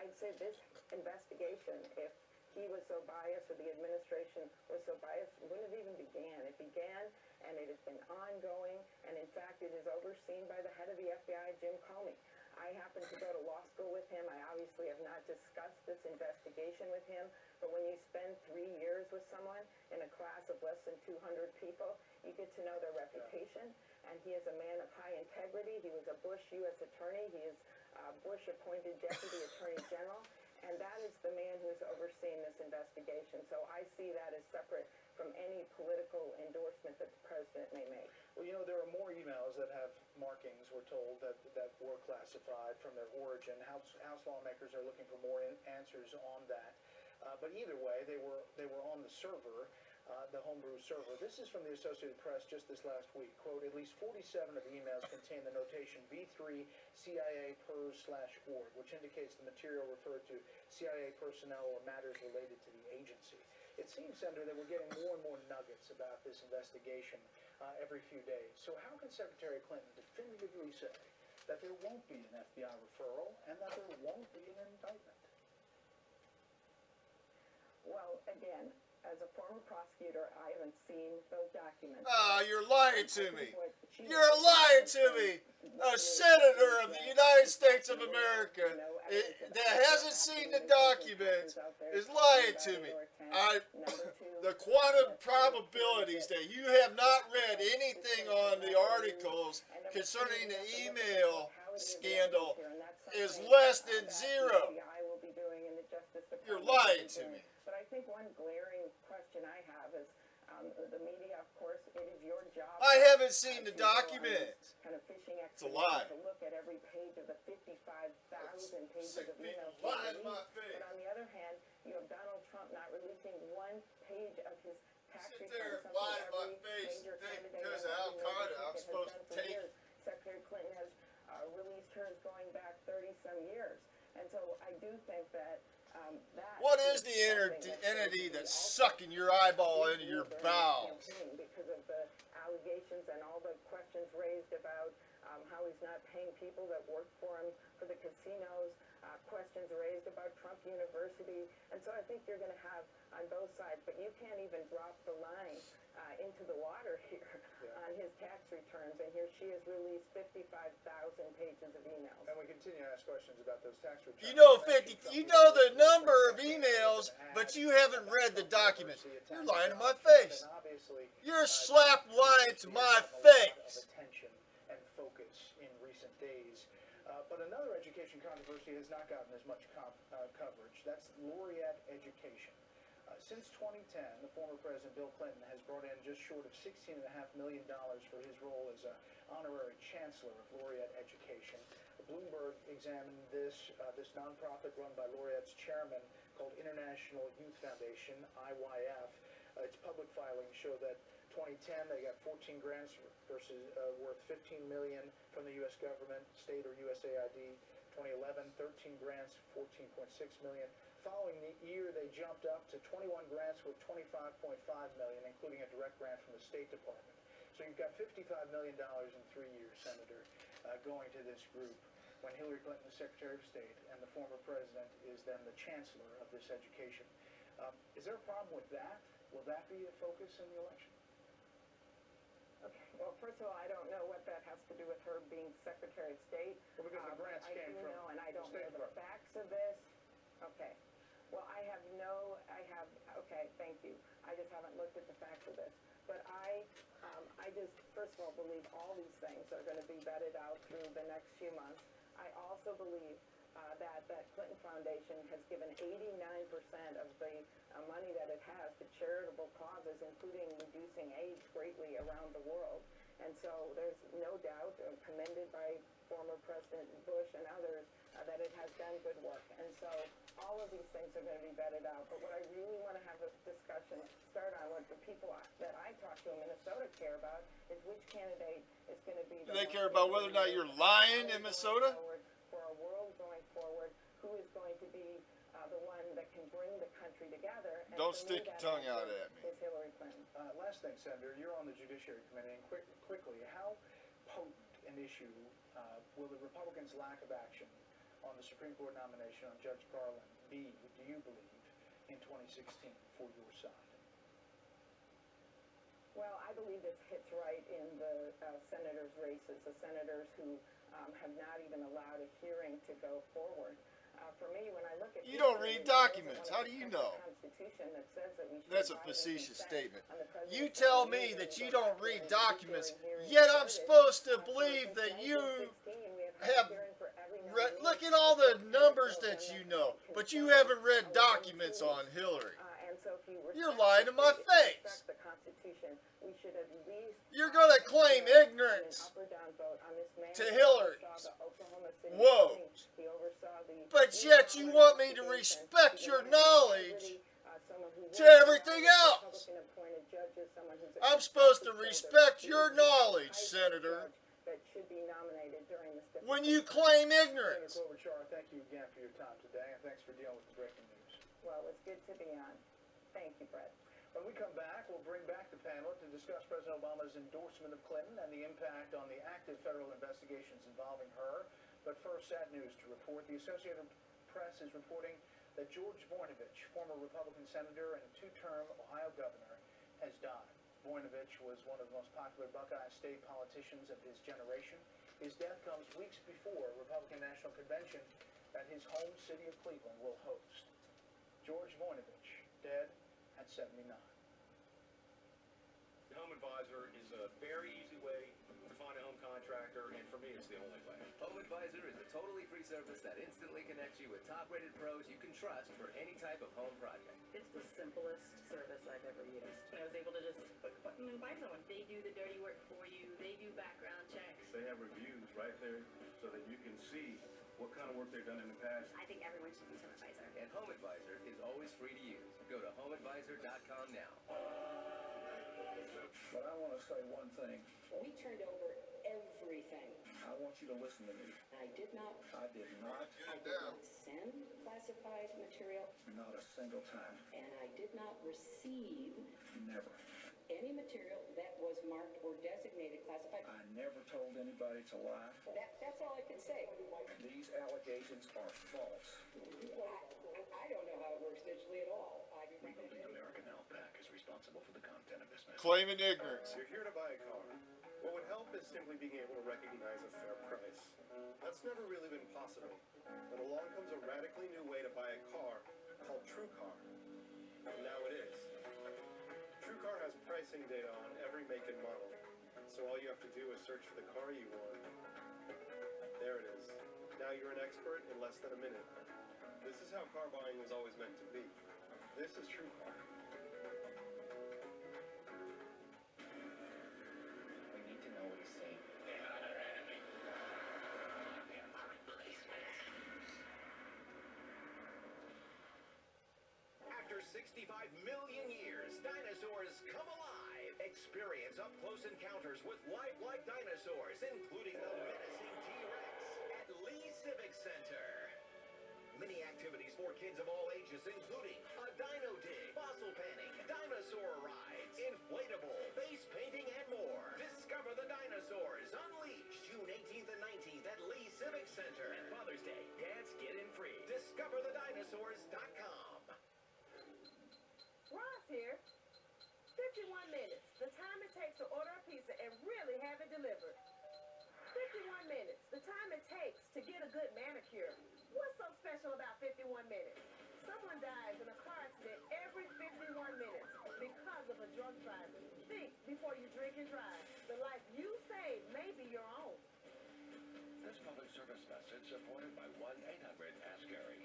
I'd say this investigation, if he was so biased or the administration was so biased, wouldn't have even began. It began, and it has been ongoing, and in fact, it is overseen by the head of the FBI, Jim Comey. I happen to go to law school with him. I obviously have not discussed this investigation with him, but when you spend 3 years with someone in a class of less than 200 people, you get to know their reputation, and he is a man of high integrity. He was a Bush U.S. attorney. He is Bush-appointed Deputy Attorney General, and that is the man who's overseeing this investigation. So I see that as separate from any political endorsement that the president may make. Well, you know, there are more emails that have markings, we're told, that were classified from their origin. House lawmakers are looking for more answers on that. But either way, they were on the server, the homebrew server. This is from the Associated Press just this last week. Quote, at least 47 of the emails contain the notation B3 CIA PERS/org, which indicates the material referred to CIA personnel or matters related to the agency. It seems, Senator, that we're getting more and more nuggets about this investigation every few days. So how can Secretary Clinton definitively say that there won't be an FBI referral and that there won't be an indictment? Well, again, as a former prosecutor, I haven't seen those documents. Ah, you're lying to me. You're lying to me. A senator of the United States of America that hasn't seen the documents is lying to me. The quantum probabilities that you have not read anything on the articles concerning the email scandal is less than zero. You're lying to me. But I think one glaring question I have is the media, of course, it is your job. I haven't seen the documents. Kind of fishing It's a lie. to look at every page of the 55,000 pages of emails. Lie in my face. But on the other hand, you have Donald Trump not releasing one page of his tax Sit return. there and lie in my face. Think because of Al Qaeda, I'm supposed to take. Secretary Clinton has released hers going back 30-some years. And so I do think that what is the entity that's sucking your eyeball into your bowels? Because of the allegations and all the questions raised about how he's not paying people that work for him for the casinos, questions raised about Trump university. And so I think you're going to have on both sides, but you can't even drop the line into the water here on his tax returns. And here she has released 55,000 pages of emails. And we continue to ask questions about those tax returns. You know the number of emails, but you haven't read the document. You're lying to my face. You're slap lying to my face. Attention and focus in recent days. But another education controversy has not gotten as much coverage. That's laureate education. Since 2010, the former President Bill Clinton has brought in just short of $16.5 million for his role as an honorary chancellor of laureate education. Bloomberg examined this nonprofit run by Laureate's chairman called International Youth Foundation, IYF. Its public filings show that 2010 they got 14 grants versus worth $15 million from the U.S. government, state or USAID. 2011, 13 grants, $14.6 million. Following the year, they jumped up to 21 grants worth $25.5 million, including a direct grant from the State Department. So you've got $55 million in 3 years, Senator, going to this group, when Hillary Clinton is Secretary of State and the former president is then the chancellor of this education. Is there a problem with that? Will that be a focus in the election? Okay. Well, first of all, I don't know what that has to do with her being Secretary of State. Well, because the grants came from and I don't State know the facts of this. Okay. Well, okay, thank you. I just haven't looked at the facts of this. But I just, first of all, believe all these things are going to be vetted out through the next few months. I also believe that Clinton Foundation has given 89% of the money that it has to charitable causes, including reducing AIDS greatly around the world. And so there's no doubt, commended by former President Bush and others, that it has done good work. And so all of these things are going to be vetted out. But what I really want to have a discussion start on, what the people that I talk to in Minnesota care about, is which candidate is going to be the Do they care about whether or not you're lying in Minnesota? For our world going forward, who is going to be the one that can bring the country together. And don't stick your tongue out at me. Is Hillary Clinton. Last thing, Senator, you're on the Judiciary Committee, and quickly, how potent an issue will the Republicans' lack of action on the Supreme Court nomination on Judge Garland be, do you believe, in 2016 for your side? Well, I believe this hits right in the senators' races, the senators who have not even allowed a hearing to go forward. For me, when I look at you don't read documents. How do you know? Constitution that says that we should That's a facetious statement. You tell me that you don't read documents, yet I'm supposed to believe that you have read. Look at all the numbers that you know, but you haven't read documents on Hillary. You're lying to my face. You're going to claim ignorance to Hillary's woes, but yet you want me to respect your knowledge to everything else. I'm supposed to respect your knowledge, Senator, when you claim ignorance. Senator Klobuchar, thank you again for your time today, and thanks for dealing with the breaking news. Well, it's good to be on. Thank you, Brett. When we come back, we'll bring back the panel to discuss President Obama's endorsement of Clinton and the impact on the active federal investigations involving her. But first, sad news to report. The Associated Press is reporting that George Voinovich, former Republican senator and two-term Ohio governor, has died. Voinovich was one of the most popular Buckeye State politicians of his generation. His death comes weeks before a Republican National Convention that his home city of Cleveland will host. George Voinovich, dead at 79. The Home Advisor is a very easy way to find a home contractor, and for me, it's the only way. Home Advisor is a totally free service that instantly connects you with top-rated pros you can trust for any type of home project. It's the simplest service I've ever used. I was able to just click a button and buy someone. They do the dirty work for you. They do background checks. They have reviews right there so that you can see what kind of work they've done in the past. I think everyone should use Home Advisor. And Home Advisor is always free to use. Go to homeadvisor.com now. But I want to say one thing. We turned over everything. I want you to listen to me. I did not. I did not. I did not send classified material. Not a single time. And I did not receive. Never. Any material that was marked or designated classified. I never told anybody to lie. That's all I can say. These allegations are false. I responsible for the content of this message. Claiming ignorance. You're here to buy a car. What would help is simply being able to recognize a fair price. That's never really been possible. But along comes a radically new way to buy a car called TrueCar. And now it is. TrueCar has pricing data on every make and model. So all you have to do is search for the car you want. There it is. Now you're an expert in less than a minute. This is how car buying was always meant to be. This is TrueCar. We need to know what he's saying. They are our enemy. They are our replacements. After 65 million years, dinosaurs come alive. Experience up-close encounters with lifelike dinosaurs, including the menacing T-Rex at Lee Civic Center. Many activities for kids of all ages, including a dino dig, fossil panning, dinosaur rides, inflatable, face painting, and more. Discover the dinosaurs. Unleashed June 18th and 19th at Lee Civic Center. And Father's Day, dads get in free. DiscoverTheDinosaurs.com. Ross here. 51 minutes, the time it takes to order a pizza and really have it delivered. 51 minutes, the time it takes to get a good manicure. What's so special about 51 minutes? Someone dies in a car accident every 51 minutes because of a drunk driver. Think before you drink and drive. The life you save may be your own. This public service message supported by 1-800-ASK-GARY.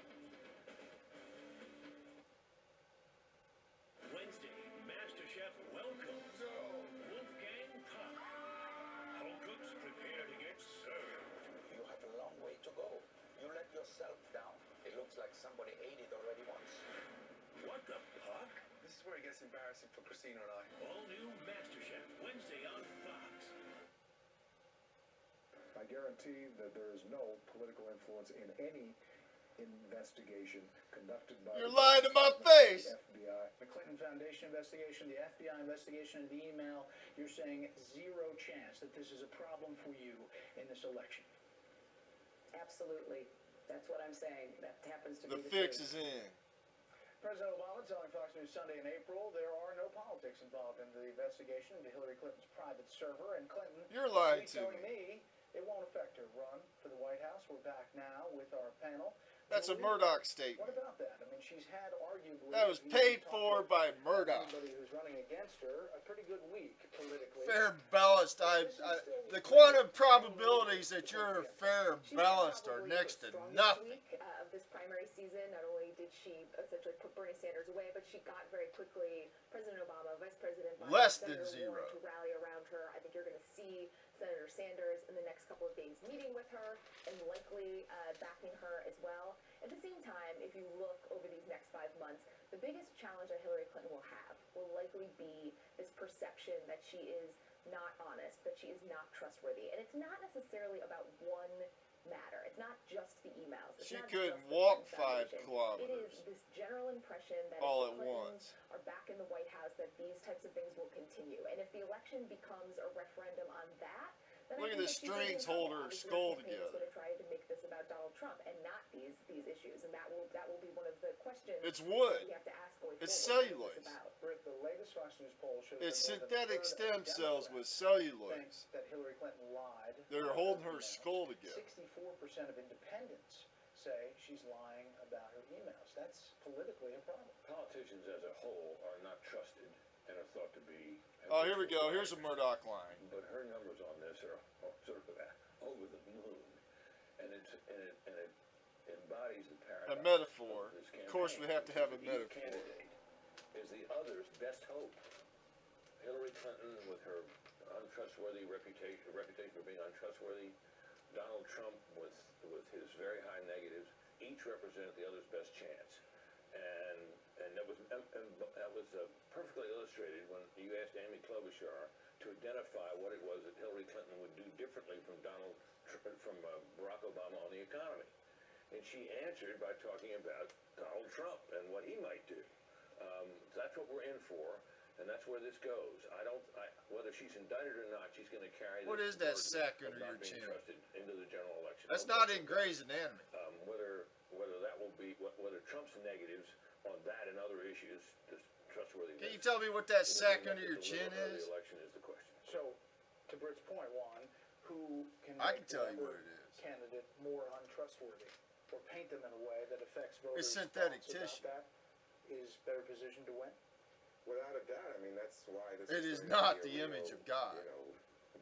Wednesday, MasterChef welcomes Wolfgang Puck. Home cooks prepare to get served. You have a long way to go. You let yourself down. It looks like somebody ate it already once. What the Puck? This is where it gets embarrassing for Christina and I. All new MasterChef Wednesday on Fox. I guarantee that there is no political influence in any investigation conducted by You're lying to my face. the FBI. The Clinton Foundation investigation, the FBI investigation, the email, you're saying zero chance that this is a problem for you in this election. Absolutely. That's what I'm saying. That happens to The be the fix truth. is in. President Obama telling Fox News Sunday in April there are no politics involved in the investigation into Hillary Clinton's private server, and Clinton You're lying is to telling me it won't affect her run for the White House. We're back now with our panel. That's a Julie, Murdoch What statement. about that? I mean, she's had arguably... That was if you paid talk for to by Murdoch. Somebody who's running against her, a pretty good week politically. Fair and balanced. The quantum probabilities that you're fair and balanced are next to nothing. Week of this primary season, not only did she essentially put Bernie Sanders away, but she got very quickly President Obama, Vice President Biden, Less than Senator zero. Warren to rally around her. I think you're going to see Senator Sanders in the next couple of days meeting with her and likely backing her as well. At the same time, if you look over these next 5 months, the biggest challenge that Hillary Clinton will have will likely be this perception that she is not honest, that she is not trustworthy. And it's not necessarily about one matter. It's not just the emails. It's She not couldn't just the walk Clinton 5 Foundation. kilometers. It is this general impression that all if at the Clintons once. are back in the White House, that these types of things will continue. And if the election becomes a referendum on that, then Look I at think the that she's gonna strings be in hold trouble. her Obviously, skull the campaign is together. going to try to make this about Donald Trump and not these issues, and that will be one of the questions It's wood. we have to ask going It's forward. What is cellulose. this about? Rick, the latest Fox News poll shows It's that more than a synthetic third stem of cells with Democrats cellulose. think that Hillary Clinton lied. They're holding her skull together. 64% of independents say she's lying about her emails. That's politically a problem. Politicians as a whole are not trusted and are thought to be... Oh, here we go. Here's a Murdoch line. But her numbers on this are sort of over the moon. And it embodies the paradox. A metaphor. This Of course, we have to have a Each metaphor. candidate is the other's best hope. Hillary Clinton with her untrustworthy reputation for being untrustworthy, Donald Trump with his very high negatives, each represented the other's best chance. And that was perfectly illustrated when you asked Amy Klobuchar to identify what it was that Hillary Clinton would do differently from Barack Obama on the economy. And she answered by talking about Donald Trump and what he might do. That's what we're in for, and that's where this goes. Whether she's indicted or not, she's going to carry What this is that burden sack of under not your being chin? trusted into the general election. That's not in Grey's Anatomy. Whether that will be whether Trump's negatives on that and other issues, trustworthiness. Can you tell me what that sack under your chin is? The election is the question. So, to Britt's point, Juan, who can I make can tell you whatever what it is. candidate more untrustworthy, or paint them in a way that affects voters' It's synthetic thoughts tissue. about that, is better positioned to win? Without a doubt, I mean, that's why this It is going not to be the a real, image of God. You know,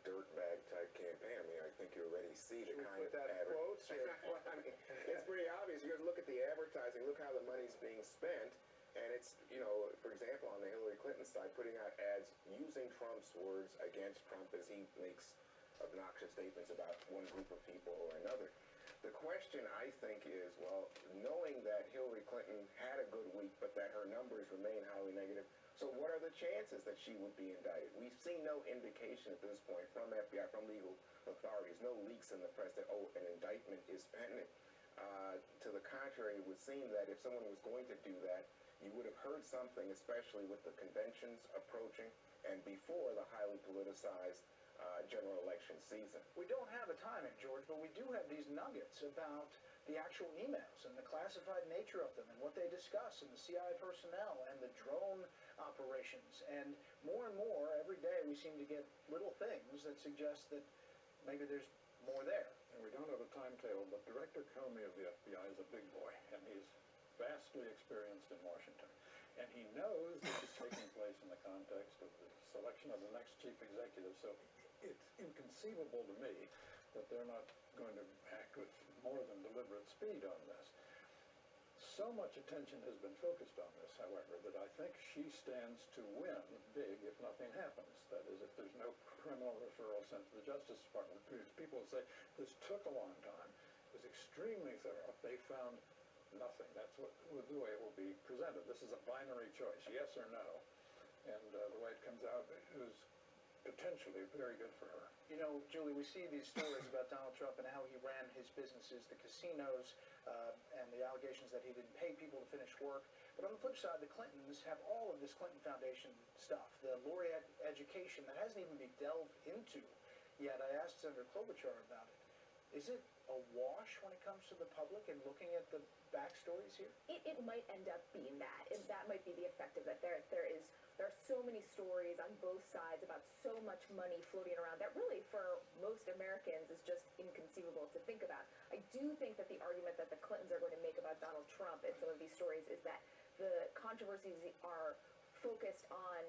dirtbag type campaign. I mean, I think you already see the Should we kind put of that in quotes? Well, I mean, it's pretty obvious. You look at the advertising, look how the money's being spent, and it's, you know, for example, on the Hillary Clinton side, putting out ads using Trump's words against Trump as he makes obnoxious statements about one group of people or another. The question, I think, is, well, knowing that Hillary Clinton had a good week, but that her numbers remain highly negative, so what are the chances that she would be indicted? We've seen no indication at this point from FBI, from legal authorities, no leaks in the press that, oh, an indictment is pending. To the contrary, it would seem that if someone was going to do that, you would have heard something, especially with the conventions approaching and before the highly politicized general election season. We don't have a timing, George, but we do have these nuggets about the actual emails and the classified nature of them and what they discuss and the CIA personnel and the drone operations. And more, every day we seem to get little things that suggest that maybe there's more there. And we don't have a timetable, but Director Comey of the FBI is a big boy, and he's vastly experienced in Washington. And he knows this is taking place in the context of the selection of the next chief executive, so it's inconceivable to me that they're not going to act with more than deliberate speed on this. So much attention has been focused on this, however, that I think she stands to win big if nothing happens. That is, if there's no criminal referral sent to the Justice Department. People say this took a long time. It was extremely thorough. They found nothing. That's the way it will be presented. This is a binary choice, yes or no. And the way it comes out is potentially very good for her. You know, Julie, we see these stories about Donald Trump and how he ran his businesses, the casinos, and the allegations that he didn't pay people to finish work. But on the flip side, the Clintons have all of this Clinton Foundation stuff, the laureate education that hasn't even been delved into yet. I asked Senator Klobuchar about it. Is it a wash when it comes to the public and looking at the backstories here? It might end up being that. That might be the effect of it. There are so many stories on both sides about so much money floating around that really for most Americans is just inconceivable to think about. I do think that the argument that the Clintons are going to make about Donald Trump in some of these stories is that the controversies are focused on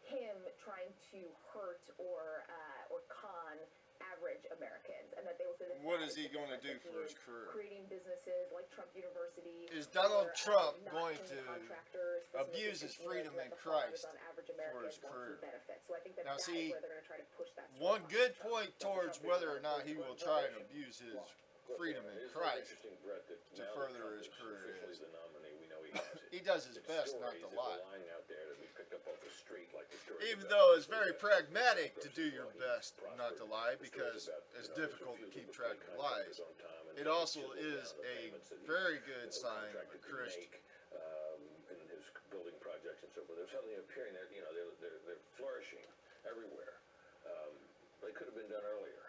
him trying to hurt or con average Americans, and that they will say that what is he going to do for his career? Creating businesses like Trump University. Is Donald Trump going to abuse his freedom in Christ for his career? So I think that Now, that see, is where they're going to try to push that. one good point towards whether or not he will try and abuse his freedom in Christ to further his career is he does his best not to lie. Even though it's very pragmatic to do your best not to lie, because it's difficult to keep track of lies, it also is a very good sign of a Christian. In his building projects and so forth, there's something appearing that, you know, they're flourishing everywhere. They could have been done earlier.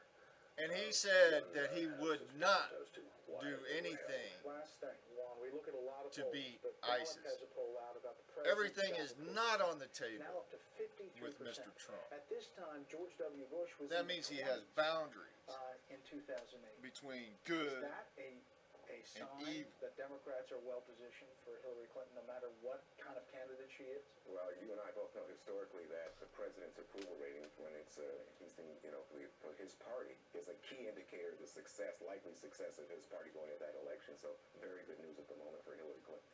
And he said that he would not do anything to beat ISIS. Everything is not on the table with Mr. Trump. At this time, George W. Bush was That means he has boundaries in 2008. between good Is that a sign that Democrats are well positioned for Hillary Clinton, no matter what kind of candidate she is? Well, you and I both know historically that the president's approval rating, when he's in, you know, for his party, is a key indicator of the likely success of his party going into that election. So, very good news at the moment for Hillary Clinton.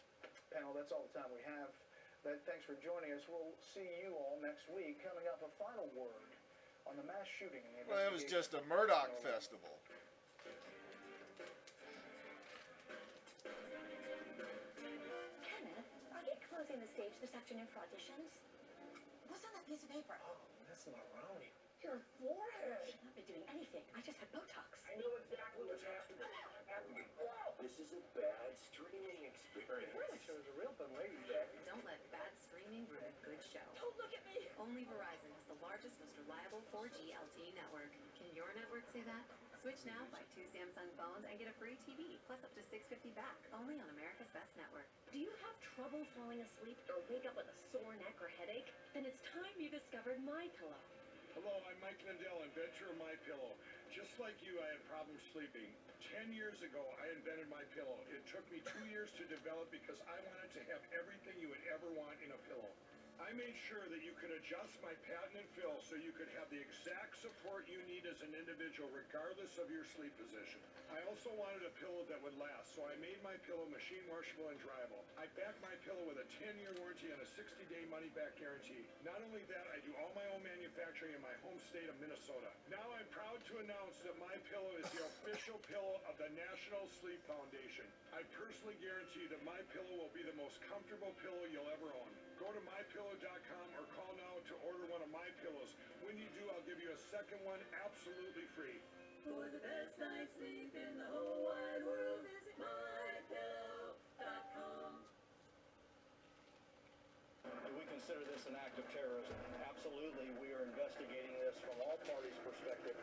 Panel, that's all the time we have. Thanks for joining us. We'll see you all next week. Coming up, a final word on the mass shooting in the Well, it was just a Murdoch festival. Kenneth, are you closing the stage this afternoon for auditions? What's on that piece of paper? Oh, that's Maroney. Your forehead. Should not be doing anything. I just had Botox. I know exactly what's happening. This is a bad streaming experience. Really? She was a real fun lady there. Don't let bad streaming ruin a good show. Don't look at me. Only Verizon is the largest, most reliable 4G LTE network. Can your network say that? Switch now, buy 2 Samsung phones, and get a free TV, plus up to $650 back. Only on America's Best Network. Do you have trouble falling asleep or wake up with a sore neck or headache? Then it's time you discovered MyPillow. Hello, I'm Mike Lindell, inventor of MyPillow. Just like you, I had problems sleeping. 10 years ago, I invented MyPillow. It took me 2 years to develop because I wanted to have everything you would ever want in a pillow. I made sure that you could adjust my patented fill so you could have the exact support you need as an individual regardless of your sleep position. I also wanted a pillow that would last, so I made my pillow machine washable and dryable. I backed my pillow with a 10-year warranty and a 60-day money-back guarantee. Not only that, I do all my own manufacturing in my home state of Minnesota. Now I'm proud to announce that my pillow is the official pillow of the National Sleep Foundation. I personally guarantee that my pillow will be the most comfortable pillow you'll ever own. Go to mypillow.com or call now to order one of my pillows. When you do, I'll give you a second one absolutely free. For the best night's sleep in the whole wide world, visit mypillow.com. Do we consider this an act of terrorism? Absolutely. We are investigating this from all parties' perspective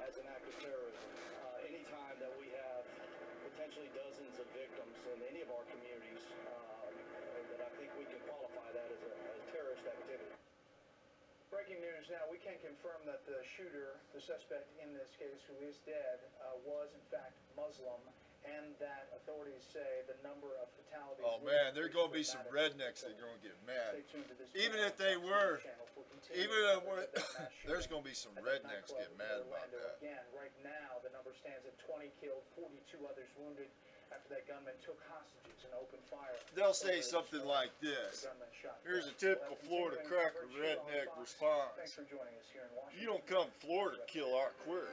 as an act of terrorism. Anytime that we have potentially dozens of victims in any of our communities, that I think we can qualify that as a terrorist activity. Breaking news now, we can confirm that the shooter, the suspect in this case who is dead, was in fact Muslim, and that authorities say the number of fatalities... Oh man, there's going to be some rednecks that are going to get mad. Even if they were, there's going to be some rednecks get mad about that. Again, right now, the number stands at 20 killed, 42 others wounded after that gunman took hostages and opened fire. They'll say something like this. Here's a typical Florida cracker redneck response. Thanks for joining us here in Washington. You don't come to Florida to kill our queers.